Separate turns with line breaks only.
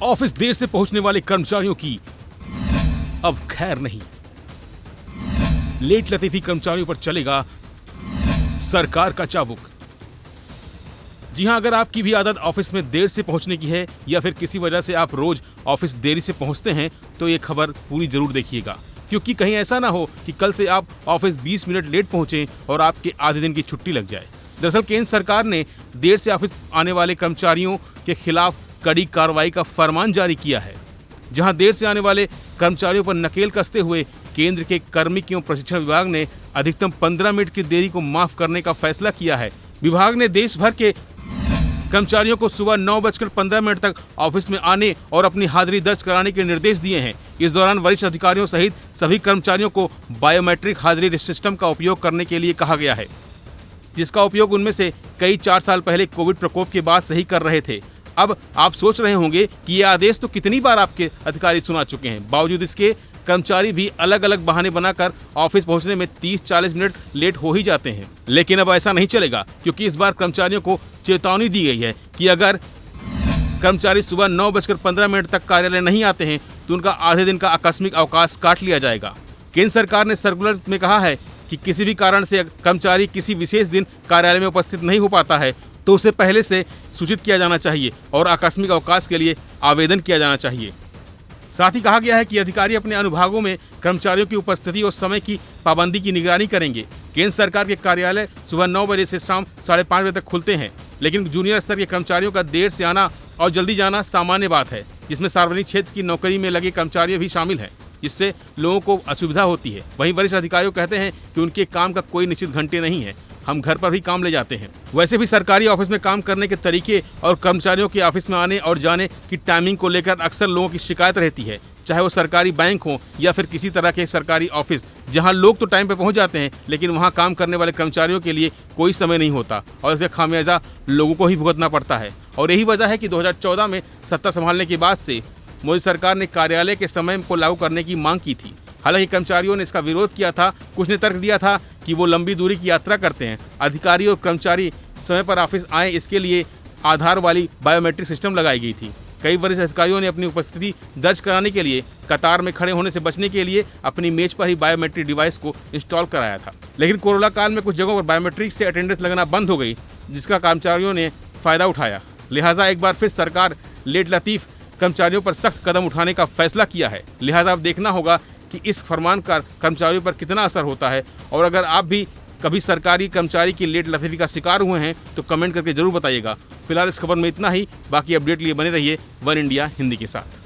Office देर से पहुंचने वाले कर्मचारियों की अब खैर नहीं। लेट लतीफी कर्मचारियों पर चलेगा सरकार का चाबुक। जी हां, अगर आपकी भी आदत ऑफिस में देर से पहुंचने की है या फिर किसी वजह से आप रोज ऑफिस देरी से पहुंचते हैं तो ये खबर पूरी जरूर देखिएगा, क्योंकि कहीं ऐसा ना हो कि कल से आप ऑफिस 20 मिनट लेट पहुंचे और आपके आधे दिन की छुट्टी लग जाए। दरअसल केंद्र सरकार ने देर से ऑफिस आने वाले कर्मचारियों के खिलाफ कड़ी कार्रवाई का फरमान जारी किया है। जहां देर से आने वाले कर्मचारियों पर नकेल कसते हुए केंद्र के कार्मिक एवं प्रशिक्षण विभाग ने अधिकतम 15 मिनट की देरी को माफ करने का फैसला किया है। विभाग ने देश भर के कर्मचारियों को सुबह 9:15 तक ऑफिस में आने और अपनी हाजिरी दर्ज कराने के निर्देश दिए हैं। इस दौरान वरिष्ठ अधिकारियों सहित सभी कर्मचारियों को बायोमेट्रिक हाजिरी सिस्टम का उपयोग करने के लिए कहा गया है, जिसका उपयोग उनमें से कई 4 साल पहले कोविड प्रकोप के बाद से ही कर रहे थे। अब आप सोच रहे होंगे कि ये आदेश तो कितनी बार आपके अधिकारी सुना चुके हैं, बावजूद इसके कर्मचारी भी अलग अलग बहाने बनाकर ऑफिस पहुंचने में 30-40 मिनट लेट हो ही जाते हैं। लेकिन अब ऐसा नहीं चलेगा, क्योंकि इस बार कर्मचारियों को चेतावनी दी गई है कि अगर कर्मचारी सुबह 9:15 तक कार्यालय नहीं आते हैं तो उनका आधे दिन का आकस्मिक अवकाश काट लिया जाएगा। केंद्र सरकार ने सर्कुलर में कहा है कि किसी भी कारण से कर्मचारी किसी विशेष दिन कार्यालय में उपस्थित नहीं हो पाता है तो उसे पहले से सूचित किया जाना चाहिए और आकस्मिक अवकाश के लिए आवेदन किया जाना चाहिए। साथ ही कहा गया है कि अधिकारी अपने अनुभागों में कर्मचारियों की उपस्थिति और समय की पाबंदी की निगरानी करेंगे। केंद्र सरकार के कार्यालय सुबह 9 बजे से शाम 5:30 बजे तक खुलते हैं, लेकिन जूनियर स्तर के कर्मचारियों का देर से आना और जल्दी जाना सामान्य बात है, जिसमें सार्वजनिक क्षेत्र की नौकरी में लगे कर्मचारी भी शामिल हैं, जिससे लोगों को असुविधा होती है। वहीं वरिष्ठ अधिकारी कहते हैं कि उनके काम का कोई निश्चित घंटे नहीं है, हम घर पर भी काम ले जाते हैं। वैसे भी सरकारी ऑफिस में काम करने के तरीके और कर्मचारियों के ऑफिस में आने और जाने की टाइमिंग को लेकर अक्सर लोगों की शिकायत रहती है, चाहे वो सरकारी बैंक हो या फिर किसी तरह के सरकारी ऑफिस, जहां लोग तो टाइम पे पहुंच जाते हैं लेकिन वहां काम करने वाले कर्मचारियों के लिए कोई समय नहीं होता और इसका खामियाजा लोगों को ही भुगतना पड़ता है। और यही वजह है कि 2014 में सत्ता संभालने के बाद से मोदी सरकार ने कार्यालय के समय को लागू करने की मांग की थी। हालांकि कर्मचारियों ने इसका विरोध किया था। कुछ ने तर्क दिया था कि वो लंबी दूरी की यात्रा करते हैं, अधिकारी और कर्मचारी समय पर ऑफिस आए, इसके लिए आधार वाली बायोमेट्रिक सिस्टम लगाई गई थी। कई वरिष्ठ अधिकारियों ने अपनी उपस्थिति दर्ज कराने के लिए कतार में खड़े होने से बचने के लिए अपनी मेज पर ही बायोमेट्रिक डिवाइस को इंस्टॉल कराया था। लेकिन कोरोना काल में कुछ जगहों पर बायोमेट्रिक से अटेंडेंस लगना बंद हो गई, जिसका कर्मचारियों ने फायदा उठाया। लिहाजा एक बार फिर सरकार लेट लतीफ कर्मचारियों पर सख्त कदम उठाने का फैसला किया है। लिहाजा अब देखना होगा कि इस फरमान का कर्मचारियों पर कितना असर होता है, और अगर आप भी कभी सरकारी कर्मचारी की लेट लतीफी का शिकार हुए हैं तो कमेंट करके जरूर बताइएगा। फिलहाल इस खबर में इतना ही। बाकी अपडेट लिए बने रहिए वन इंडिया हिंदी के साथ।